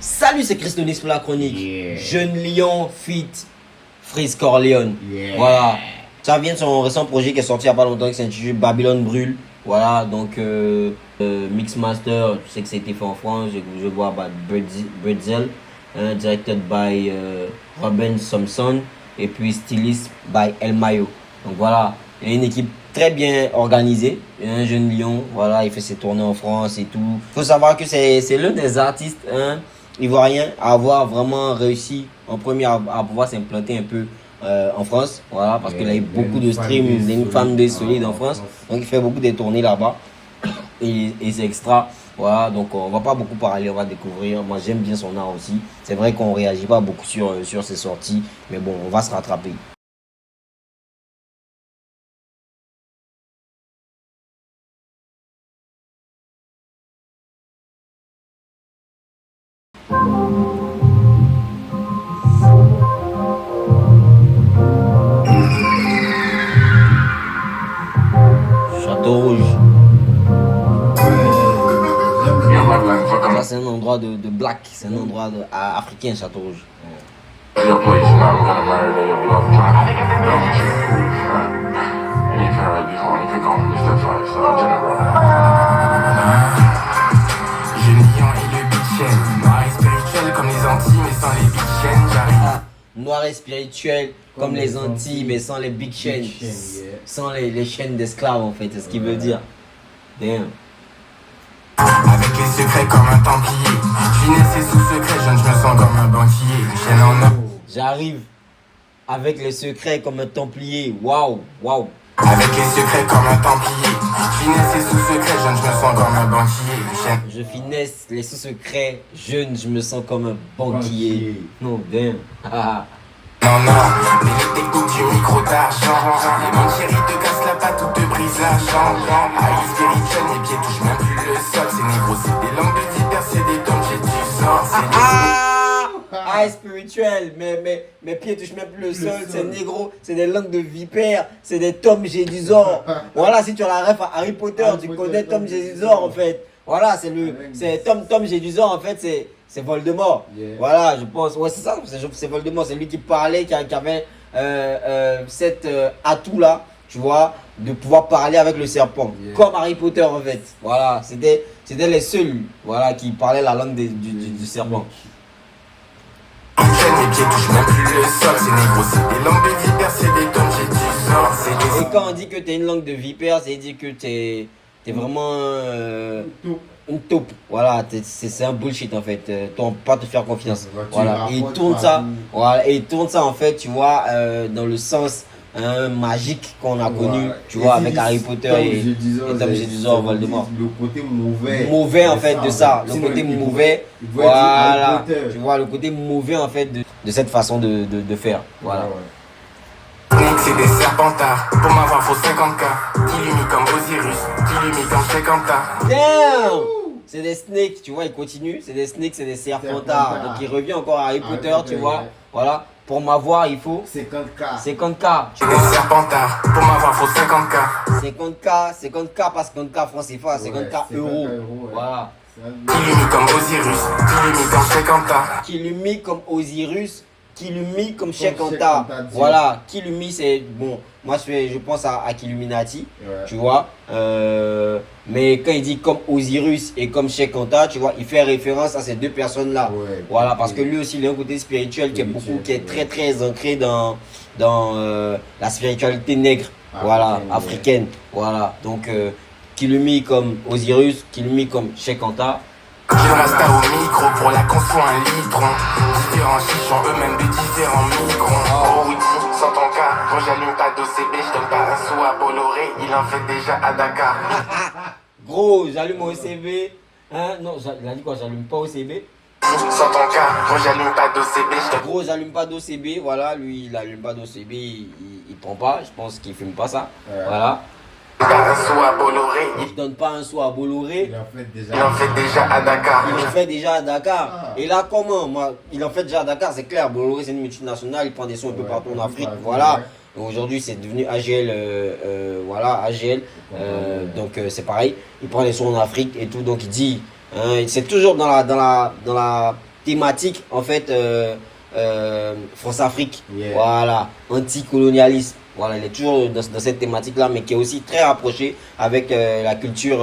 Salut, c'est Christonis pour la chronique. Jeune Lion fit Freeze Corleone. Voilà. Ça vient de son récent projet qui est sorti il n'y a pas longtemps, qui s'intitule Babylone Brûle. Voilà, donc Mixmaster, je sais que ça a été fait en France, je vois Bretzel, directed by Robin Thompson, et puis stylist by El Mayo. Donc voilà, il y a une équipe très bien organisée, un jeune lion, voilà, il fait ses tournées en France et tout. Il faut savoir que c'est l'un des artistes ivoiriens à avoir vraiment réussi en premier à pouvoir s'implanter un peu en France, voilà, parce qu'il a eu beaucoup de streams, il est une fanbase solide en France, donc il fait beaucoup de tournées là-bas et c'est extra, voilà, donc on va pas beaucoup parler, on va découvrir. Moi j'aime bien son art aussi, c'est vrai qu'on réagit pas beaucoup sur ses sorties, mais bon, on va se rattraper. Château Rouge. Ça, c'est un endroit de black, c'est un endroit africain, Château Rouge. Noir et spirituel comme les Antilles, mais sans les big chains, sans les chaînes d'esclaves en fait, c'est ce qu'il veut dire. Damn. Avec les secrets comme un templier, finesse et sous secret, je me sens comme un banquier. Chaîne en or. J'arrive avec les secrets comme un templier, waouh, waouh. Avec les secrets comme un templier, finesse et sous secret, je me sens comme un banquier. Je finesse les sous-secrets, jeune, je me sens comme un banquier. Non, damn. Non, non, mais les techniques du micro d'argent. Les menteries te cassent la patte ou te brisent la jambe. Aïe spirituel, mes pieds touchent même plus le sol. C'est négro, c'est des langues de vipère, c'est des tomes, j'ai du sang. Ah, spirituel, mais mes pieds touchent même plus le sol, c'est négro, c'est des langues de vipère, c'est des tomes Gédusor. Voilà, si tu as la ref à Harry Potter, tu connais Tom Gédusor en fait. Voilà, c'est Tom Gédusor en fait, c'est Voldemort. Voilà, je pense, ouais, c'est ça, c'est Voldemort, c'est lui qui parlait, qui avait cet atout là, tu vois, de pouvoir parler avec le serpent, comme Harry Potter en fait. Voilà, c'était les seuls, voilà, qui parlaient la langue du serpent. Mes pieds touchent même plus le sol, c'est négro, c'est des langues de vipère, c'est des tomes, j'ai du sang. Et quand on dit que t'es une langue de vipère, c'est dire que t'es vraiment une taupe. Voilà, c'est un bullshit en fait. On peut pas te faire confiance. Voilà, et il tourne ça. Voilà, et il tourne ça en fait, tu vois, dans le sens magique qu'on a connu, tu vois, avec Harry Potter et Tom Gédusor, Voldemort. Le côté mauvais. Mauvais en fait de ça. Le côté mauvais. Voilà. Tu vois, le côté mauvais en fait de cette façon de faire. Voilà. C'est des serpentards, pour m'avoir faut 50K. Qui lui mit comme Osiris, qui lui mit comme Shekanta. Damn! C'est des snakes, tu vois, il continue. C'est des snakes, c'est des serpentards. Donc il revient encore à Harry Potter, tu vois. Voilà. Pour m'avoir, il faut 50K. 50K. Tu des serpentards, pour m'avoir faut 50K. 50K, pas 50K francs CFA, 50K euros. Voilà. Qui lui mit comme Osiris, qui lui mit comme Shekanta. Qui lui mit comme Osiris, qui lui mit comme Shekanta. Voilà, qui lui mit, c'est bon. Moi, je pense à Killuminati, tu vois. Mais quand il dit comme Osiris et comme Shekanta, tu vois, il fait référence à ces deux personnes-là. Voilà, parce que lui aussi, il a un côté spirituel qui est très très ancré dans la spiritualité nègre, voilà, africaine. Voilà, donc qui lui mit comme Osiris, qui lui mit comme Shekanta. J'ai le rasta au micro pour la conso un litron. Différents chichons, eux-mêmes de différents microns. Oh oui, sans ton cas, quand j'allume pas d'OCB, je donne pas un sou à Bolloré, il en fait déjà à Dakar. Gros, j'allume OCB. Hein? Non, il a dit quoi? J'allume pas OCB. Sans ton cas, quand j'allume pas d'OCB, je donne... Gros, j'allume pas d'OCB. Voilà, lui, il allume pas d'OCB, il prend pas. Je pense qu'il fume pas ça. Voilà. Pas un sou à Bolloré. Il donne pas un sou à Bolloré. Il en fait déjà. Il en fait déjà à Dakar. Il en fait déjà à Dakar. Et là, comment moi, il en fait déjà à Dakar, c'est clair. Bolloré, c'est une multinationale. Il prend des sons un peu partout en Afrique. Voilà. Aujourd'hui, c'est devenu AGL. Voilà, AGL. Donc, c'est pareil. Il prend des sons en Afrique et tout. Donc, il dit. C'est toujours dans la thématique, en fait, France-Afrique. Yeah. Voilà. Anticolonialisme. Voilà, il est toujours dans cette thématique-là, mais qui est aussi très rapproché avec la culture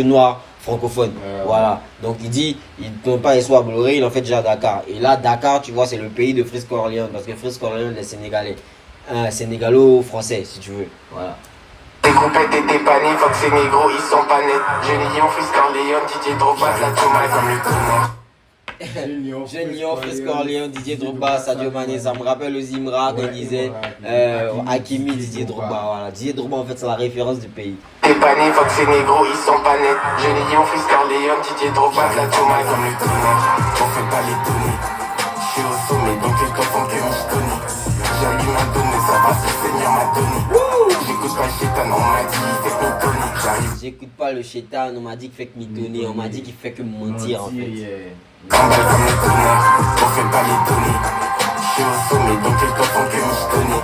noire francophone. Voilà. Donc il dit, il ne donne pas les soins à Bolloré, il en fait déjà à Dakar. Et là, Dakar, tu vois, c'est le pays de Frisco Orléans, parce que Frisco Orléans, les Sénégalais. Sénégalo-français, si tu veux. Voilà. Tes coupettes et tes paniers, fuck ces négros, ils sont pas nets. Jeune Lion, Frisco Orléans, Didier Drogba, ça tourne mal comme le tonnerre. Jeune Lion, Frisco Orléans, Didier Drogba, Sadio Mané, ça me rappelle aux Zimra quand il disait Hakimi, Didier Drogba. Voilà. Didier Drogba, en fait, c'est la référence du pays. Tes paniers, fuck ces négros, ils sont pas nets. Jeune Lion, Frisco Orléans, Didier Drogba, ça tourne mal comme le tonnerre. On fait pas l'étonner. Je suis au sommet, donc les cops font que m'y connaît. J'allume un donné, ça va, ce Seigneur m'a donné. J'écoute pas le chétan, on m'a dit, il fait que m'y j'arrive. J'écoute pas le chétan, on m'a dit qu'il fait que m'y donner, on m'a dit qu'il fait que mentir en fait. Gamballe comme le tonnerre, on fait pas l'étonner. Je suis au sommet, donc les cops font que m'y connaît.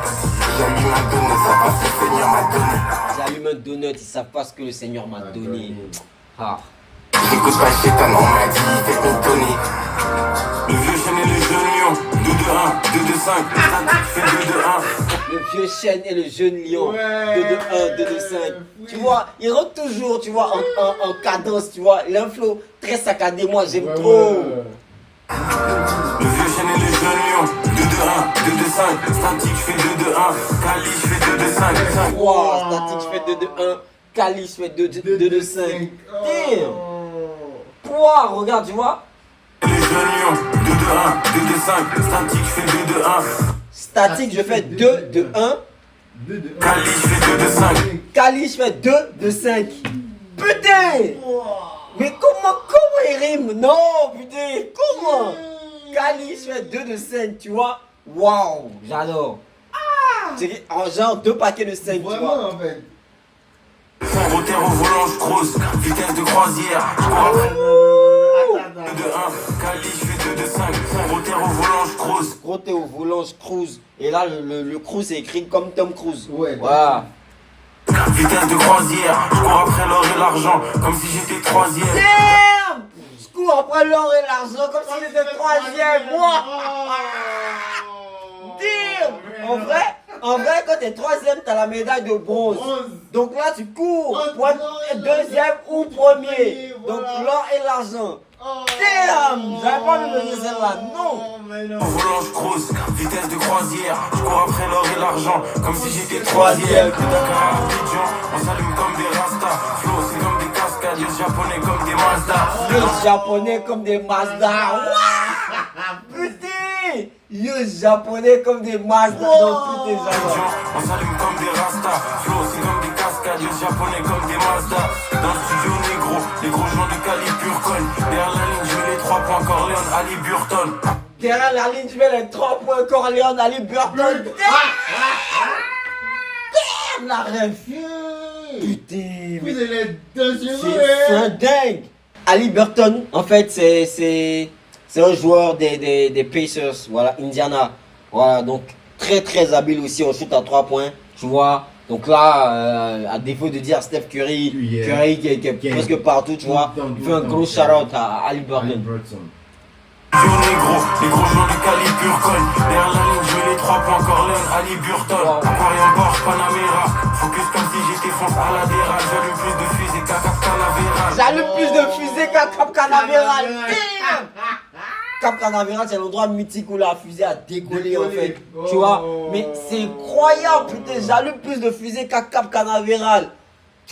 J'allume un donné, ça va, ce Seigneur m'a donné. J'allume un donut, ils savent pas ce que le Seigneur m'a donné. Ah. J'écoute pas le chétan, on m'a dit, il fait que m'y le vieux chêne et le jeune lion, 2-2-1, 2-2-5, fait 2-2-1. Le vieux chêne et le jeune lion, 2-2-1, 2-2-5. Tu vois, il rentre toujours, tu vois, en cadence, tu vois. Il a un flow très saccadé, moi j'aime trop. Le vieux chêne et le jeune lion, 2-2-1, 2-2-5, statique, je fais 2-2-1, Cali, je fais 2-2-5. Wow, statique, je fais 2-2-1, Cali, je fais 2-2-5. Damn. Pouah, regarde, tu vois. Le jeune lion, 2-2-1, 2-2-5, statique, je fais 2-2-1. Statique, je fais 2-2-1. Cali, je fais 2-2-5. Cali, je fais 2-2-5. Putain! Mais comment il rime? Non, putain, comment? Cali, je fais 2-2-5, tu vois? Waouh, j'adore. C'est en genre 2 paquets de 5, tu vois? Vraiment en fait. Rotaire au volant, je croise, vitesse de croisière, je cours après. 2-2-1, Cali, je fais 2-2-5, rotaire au volant, je croise. Roté au volant, je cruise. Et là, le cruise c'est écrit comme Tom Cruise. Ouais. Voilà. Vitesse de croisière, je cours après l'or et l'argent, comme si j'étais troisième. Damn! Je cours après l'or et l'argent comme si j'étais troisième. Moi! Damn! En vrai, quand t'es troisième, t'as la médaille de bronze. Donc là, tu cours pour être deuxième ou premier. Donc l'or et l'argent. Damn! J'avais pas envie de donner celle-là. Non! Au volant, je croise, vitesse de croisière, je cours après l'or et l'argent, comme si j'étais troisième. Dakar, Abidjan, on s'allume comme des rastas, flow c'est comme des cascades, les japonais comme des Mazda. Les japonais comme des Mazda. Ouah! Putain! Les japonais comme des Mazda. Non, putain, Abidjan, on s'allume comme des rastas, flow c'est comme des cascades, les japonais comme des Mazda. Dans le studio négro, les gros gens de Cali pur cogne. Derrière la ligne, je mets les 3 points Corleone, Ali Burton. derrière la ligne, je mets les 3 points Corleone, Ali Burton. Damn, la ref. Putain, mais c'est un dingue. Ali Burton, en fait, c'est un joueur des Pacers, voilà, Indiana. Voilà, donc très habile aussi en shoot à 3 points, tu vois. Donc là, à défaut de dire Steph Curry, qui est presque partout, tu vois, il fait un gros shout-out à Ali Burton. Yo négro, les gros gens de Cali pur cogne. Derrière la ligne, je mets les 3 points Corleone, Ali Burton. Aquarium Porsche Panamera, focus comme si j'étais France à la déral. J'allume plus de fusées qu'à Cap Canaveral. J'allume plus de fusées qu'à Cap Canaveral. Cap Canaveral, c'est l'endroit mythique où la fusée a décollé en fait. Tu vois, mais c'est incroyable, putain, j'allume plus de fusées qu'à Cap Canaveral.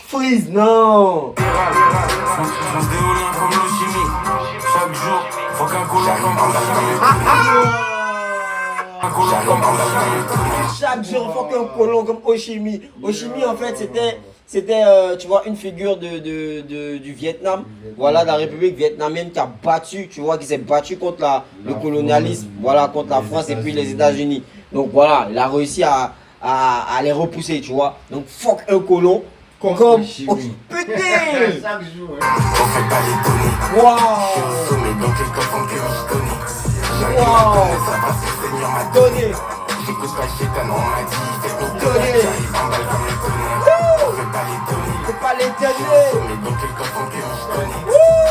Freeze, non. France des Olympiques comme l'Ochimi. Chaque jour, faut qu'un colon comme Oshimi. Chaque jour, il faut qu'un colon comme Oshimi. Oshimi, en fait, c'était tu vois, une figure du Vietnam, voilà, de la République vietnamienne qui a battu, tu vois, qui s'est battu contre le colonialisme, voilà, contre la France et puis les États-Unis. Donc voilà, il a réussi à à les repousser, tu vois. Donc fuck un colon comme oh, putain. Chaque jour. On fait pas les données. Waouh. Sommet dans quel coffre que je connais. Wow. Ça va, c'est le Seigneur m'a Donné. J'écoute pas le chétan, on m'a dit. Fais ton Donné. j'arrive en balle comme le tonnerre. On fait pas les données. Faut pas les donner. Sommet dans quel coffre que je connais.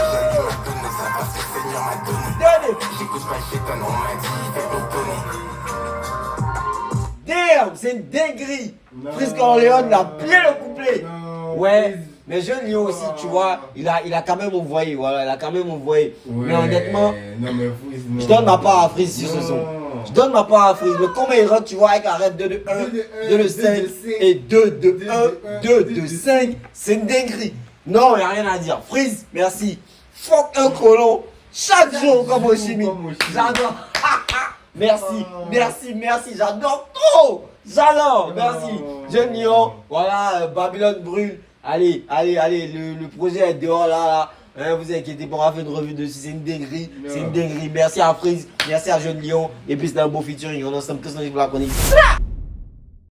J'arrive m'a donné, ça va, c'est le Seigneur m'a donné. Donné. J'écoute pas le chétan, on m'a dit. Fais ton tonnerre. Damn, c'est une dinguerie. Non. Freeze Corleone a bien le couplet. Non, Ouais, Freeze. mais Jeune Lion aussi, tu vois, il a quand même envoyé, voilà, il a quand même envoyé. Ouais. Mais honnêtement, Non, mais Freeze, non. je donne ma part à Freeze sur ce son. Je donne ma part à Freeze. Mais comment il rentre, tu vois, avec un rap 2 de 1, 2 de 5 et 2 de 1, 2 de 5, c'est une dinguerie. Non, il n'y a rien à dire. Freeze, merci. Fuck un colon. Chaque jour comme Oshimi. J'adore. Merci, merci, merci. J'adore trop. J'adore. Merci. Jeune Lion. Voilà, Babylone brûle. Allez, le projet est dehors là. Hein, vous inquiétez pas, on va faire une revue dessus. C'est une dinguerie. C'est une dinguerie. Merci à Freeze. Merci à Jeune Lion. Et puis c'est un beau featuring. On a ensemble que la chronique.